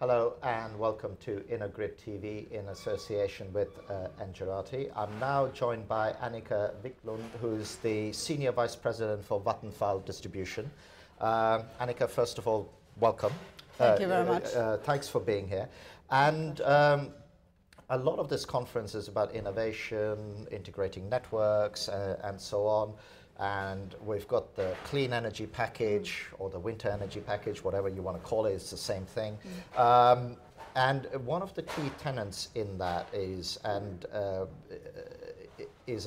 Hello and welcome to InnoGrid TV in association with Engerati. I'm now joined by Annika Viklund, who's the Senior Vice President for Vattenfall Distribution. Annika, first of all, welcome. Thank you very much. Thanks for being here. And a lot of this conference is about innovation, integrating networks, and so on. And we've got the clean energy package or the winter energy package, whatever you want to call it, it's the same thing. And one of the key tenets in that is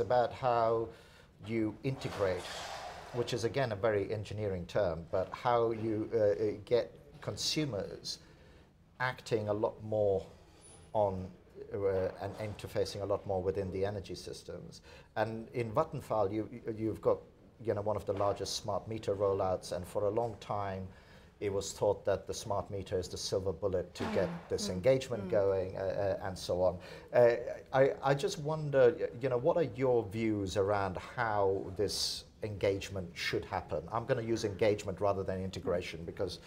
about how you integrate, which is again a very engineering term, but how you get consumers acting a lot more on and interfacing a lot more within the energy systems. And in Vattenfall, you've got one of the largest smart meter rollouts, and for a long time it was thought that the smart meter is the silver bullet to get this engagement going, and so on. I just wonder, what are your views around how this engagement should happen? I'm going to use engagement rather than integration because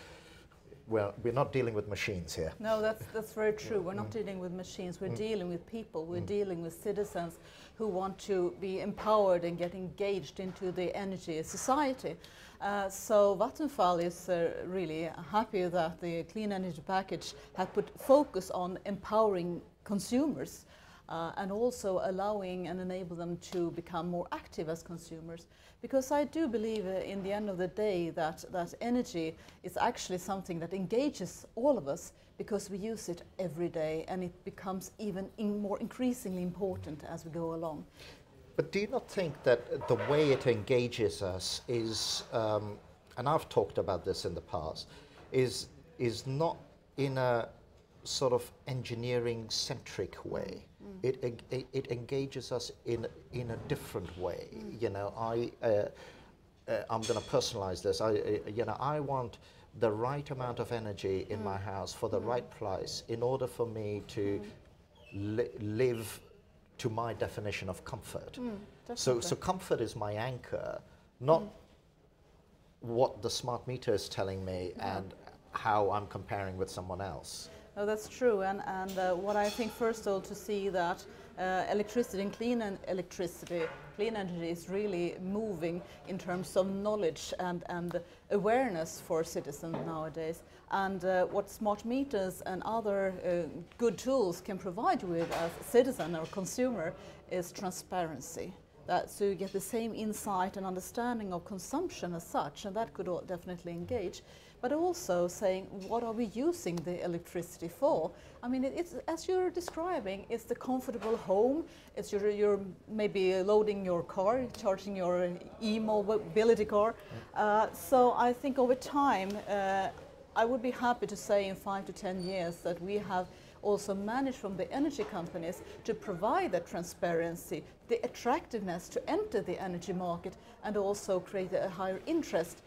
we're not dealing with machines here. No, that's very true. We're not dealing with machines. We're dealing with people. We're dealing with citizens who want to be empowered and get engaged into the energy society. So Vattenfall is really happy that the clean energy package has put focus on empowering consumers and also allowing and enable them to become more active as consumers. Because I do believe in the end of the day that energy is actually something that engages all of us because we use it every day, and it becomes even more increasingly important as we go along. But do you not think that the way it engages us is, and I've talked about this in the past, is not in a sort of engineering-centric way? It engages us in a different way. I'm going to personalize this. I want the right amount of energy in my house for the right price in order for me to live to my definition of comfort. So comfort is my anchor, not what the smart meter is telling me and how I'm comparing with someone else. No, that's true, and what I think first of all to see that electricity and clean energy is really moving in terms of knowledge and awareness for citizens nowadays. And what smart meters and other good tools can provide you with as a citizen or consumer is transparency. So you get the same insight and understanding of consumption as such, and that could definitely engage. But also saying, what are we using the electricity for? I mean, it's as you're describing, it's the comfortable home. It's you're maybe loading your car, charging your e-mobility car. So I think over time, I would be happy to say in 5 to 10 years that we have also managed from the energy companies to provide that transparency, the attractiveness to enter the energy market, and also create a higher interest.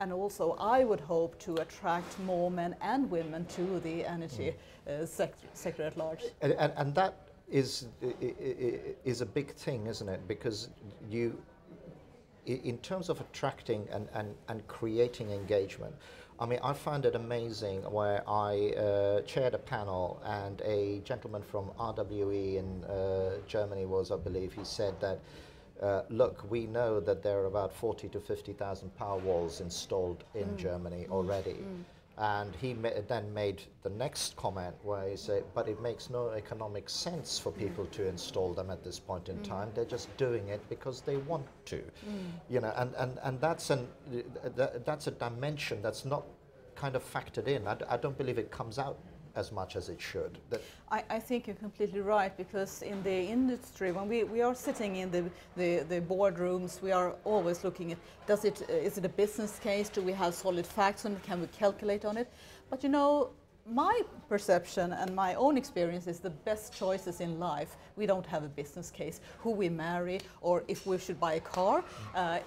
And also, I would hope to attract more men and women to the energy sector at large. And that is a big thing, isn't it? Because in terms of attracting and creating engagement, I mean, I found it amazing where I chaired a panel and a gentleman from RWE in Germany was, I believe, he said that look, we know that there are about 40 to 50,000 power walls installed in Germany already. And he then made the next comment where he said, but it makes no economic sense for people to install them at this point in time. They're just doing it because they want to. And that's a dimension that's not kind of factored in. I don't believe it comes out as much as it should. I think you're completely right, because in the industry, when we are sitting in the boardrooms, we are always looking at, is it a business case? Do we have solid facts on it? Can we calculate on it? But my perception and my own experience is the best choices in life. We don't have a business case, who we marry, or if we should buy a car.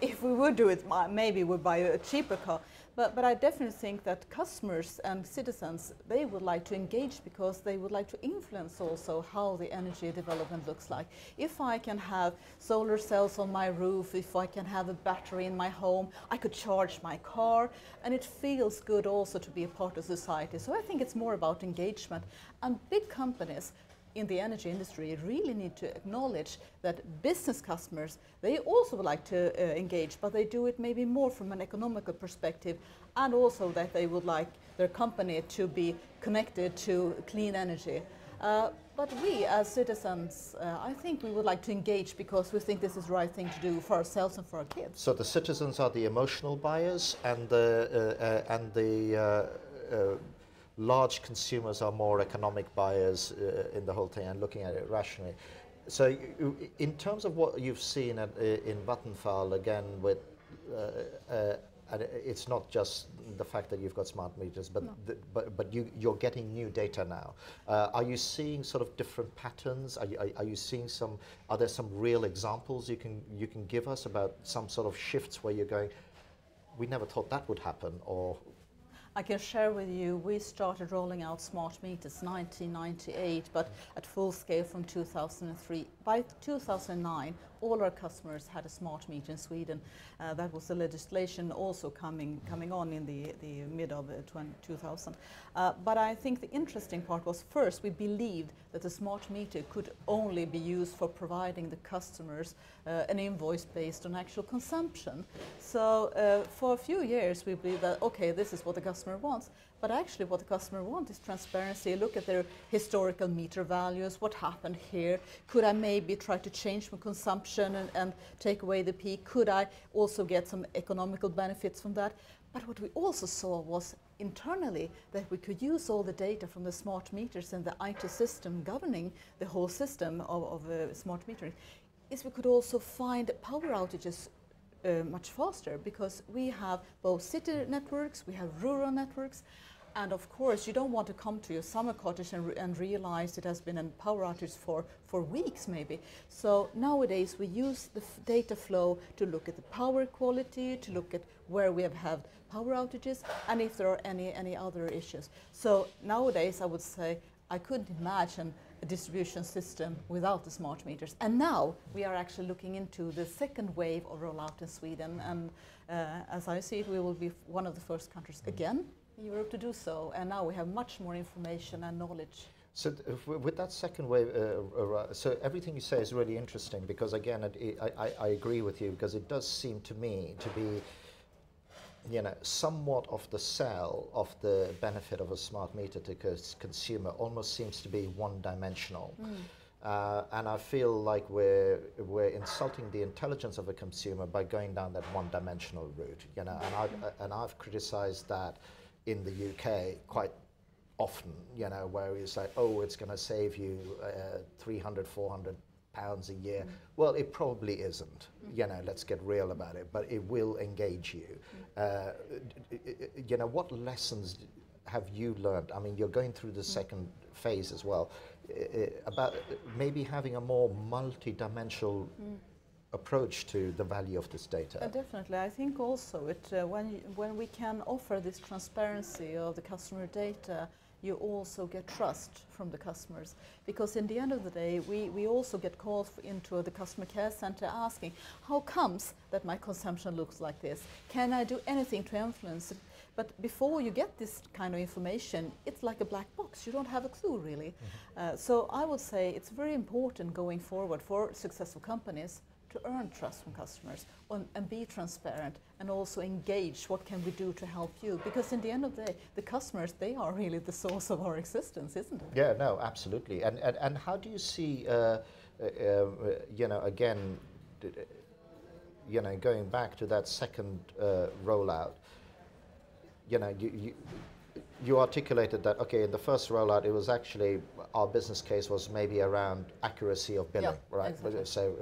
If we would do it, maybe we'd buy a cheaper car. But I definitely think that customers and citizens, they would like to engage because they would like to influence also how the energy development looks like. If I can have solar cells on my roof, if I can have a battery in my home, I could charge my car, and it feels good also to be a part of society. So I think it's more about engagement. And big companies in the energy industry really need to acknowledge that business customers, they also would like to engage, but they do it maybe more from an economical perspective, and also that they would like their company to be connected to clean energy. But we as citizens, I think we would like to engage because we think this is the right thing to do for ourselves and for our kids. So the citizens are the emotional buyers, and the large consumers are more economic buyers in the whole thing and looking at it rationally. So in terms of what you've seen in Vattenfall, again, with and it's not just the fact that you've got smart meters, but No. but you're getting new data now. Are you seeing sort of different patterns? Are you seeing some? Are there some real examples you can give us about some sort of shifts where you're going, we never thought that would happen, or? I can share with you, we started rolling out smart meters 1998, but at full scale from 2003. By 2009, all our customers had a smart meter in Sweden. That was the legislation also coming on in the mid of 2000. But I think the interesting part was, first, we believed that the smart meter could only be used for providing the customers an invoice based on actual consumption. So for a few years we believed that, okay, this is what the customer wants, but actually what the customer wants is transparency. Look at their historical meter values, what happened here. Could I maybe try to change my consumption and take away the peak? Could I also get some economical benefits from that? But what we also saw was internally that we could use all the data from the smart meters and the IT system governing the whole system of smart metering, is we could also find power outages much faster, because we have both city networks, we have rural networks, and of course you don't want to come to your summer cottage and realize it has been a power outage for weeks maybe. So nowadays we use the data flow to look at the power quality, to look at where we have had power outages, and if there are any other issues. So nowadays I would say I couldn't imagine a distribution system without the smart meters. And now we are actually looking into the second wave of rollout in Sweden, and as I see it, we will be one of the first countries again in Europe to do so, and now we have much more information and knowledge. So with that second wave, so everything you say is really interesting, because again, I agree with you, because it does seem to me to be, you know, somewhat of the sell of the benefit of a smart meter to consumer almost seems to be one-dimensional. And I feel like we're insulting the intelligence of a consumer by going down that one-dimensional route, you know, and I've criticized that in the UK quite often, you know, where it's like, oh, it's going to save you 300, 400 pounds a year. Well, it probably isn't, you know, let's get real about it, but it will engage you. You know, what lessons have you learned? I mean, you're going through the second phase as well, about maybe having a more multi-dimensional approach to the value of this data. Definitely. I think also when we can offer this transparency of the customer data, you also get trust from the customers. Because in the end of the day, we also get calls into the customer care center asking, how comes that my consumption looks like this? Can I do anything to influence it? But before you get this kind of information, it's like a black box. You don't have a clue, really. So I would say it's very important going forward for successful companies to earn trust from customers and be transparent, and also engage what can we do to help you, because in the end of the day, the customers, they are really the source of our existence, isn't it? Yeah, no, absolutely. And how do you see, you know, again, you know, going back to that second rollout, you know, you articulated that, okay, in the first rollout, it was actually, our business case was maybe around accuracy of billing, Yeah, right? exactly. So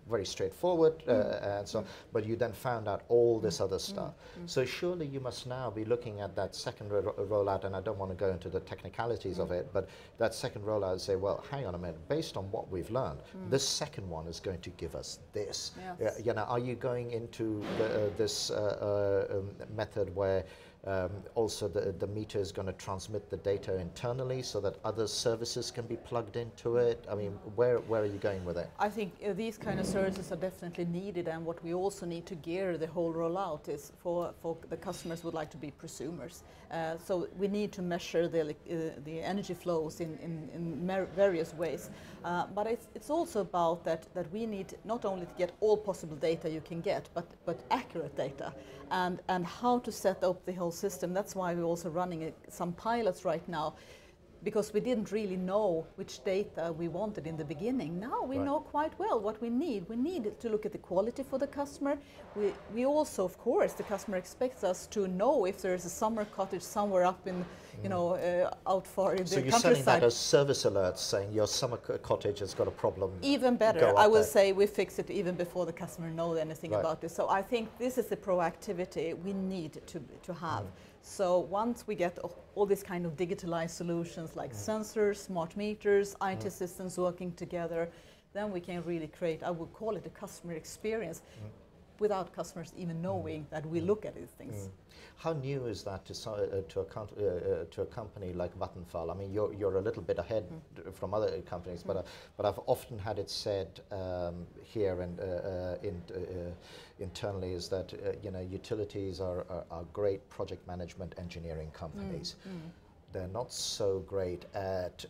very straightforward, and so. But you then found out all this other stuff. So surely you must now be looking at that second rollout, and I don't want to go into the technicalities of it, but that second rollout and say, well, hang on a minute, based on what we've learned, this second one is going to give us this. Yes. You know, are you going into this method where also the meter is going to transmit the data internally so that other services can be plugged into it? I mean, where are you going with it? I think these kind of services are definitely needed, and what we also need to gear the whole rollout is for the customers would like to be prosumers. So we need to measure the energy flows in various ways. But it's also about that we need not only to get all possible data you can get, but accurate data, and how to set up the whole system. That's why we're also running some pilots right now, because we didn't really know which data we wanted in the beginning. Now we know quite well what we need. We need to look at the quality for the customer. We also, of course, the customer expects us to know if there is a summer cottage somewhere up in, you know, out far in the countryside. So you're sending that as service alerts saying your summer cottage has got a problem. Even better, I will say we fix it even before the customer knows anything about this. So I think this is the proactivity we need to have. So once we get all these kind of digitalized solutions like sensors, smart meters, IT systems working together, then we can really create, I would call it a customer experience without customers even knowing that we look at these things. How new is that to a company like Vattenfall? I mean, you're a little bit ahead from other companies, but I've often had it said here and internally is that you know, utilities are great project management engineering companies. They're not so great at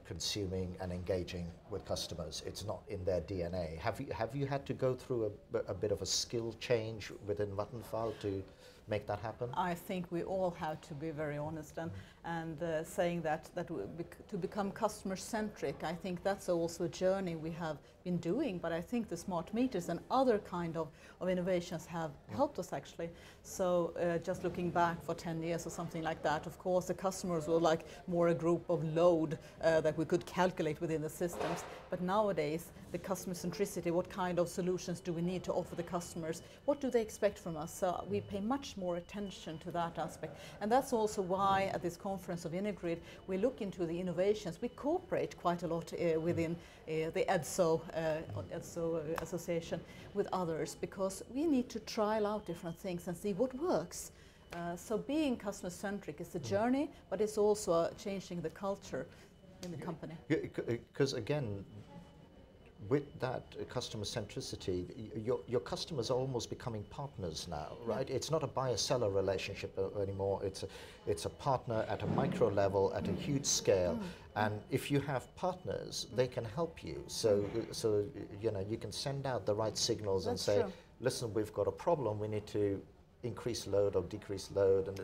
consuming and engaging with customers. It's not in their DNA. Have you had to go through a bit of a skill change within Vattenfall to make that happen? I think we all have to be very honest and saying that to become customer centric, I think that's also a journey we have been doing, but I think the smart meters and other kind of innovations have helped us actually. So just looking back for 10 years or something like that, of course the customers were like more a group of load that we could calculate within the systems, but nowadays the customer centricity, what kind of solutions do we need to offer the customers, what do they expect from us, so we pay much more attention to that aspect. And that's also why at this conference of InnoGrid we look into the innovations. We cooperate quite a lot within the EDSO association with others, because we need to trial out different things and see what works. So being customer centric is a journey, but it's also changing the culture in the company. Because again, with that customer centricity, your customers are almost becoming partners now, right? It's not a buyer-seller relationship anymore. It's a partner at a micro level, at a huge scale, and if you have partners, they can help you. So you know, you can send out the right signals and say, listen, we've got a problem. We need to increase load or decrease load, and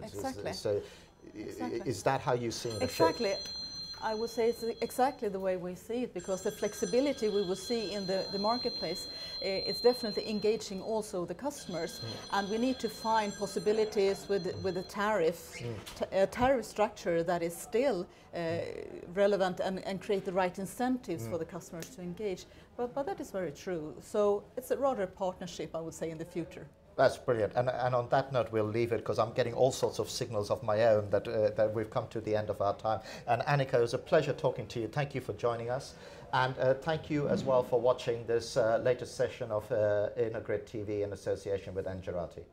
is that how you see it? Exactly. I would say it's exactly the way we see it, because the flexibility we will see in the marketplace, it's definitely engaging also the customers, and we need to find possibilities with the tariff structure that is still relevant and create the right incentives for the customers to engage. But that is very true. So it's a rather partnership, I would say, in the future. That's brilliant. And on that note, we'll leave it, because I'm getting all sorts of signals of my own that we've come to the end of our time. And Annika, it was a pleasure talking to you. Thank you for joining us. And thank you as well for watching this latest session of InnoGrid TV in association with Engerati.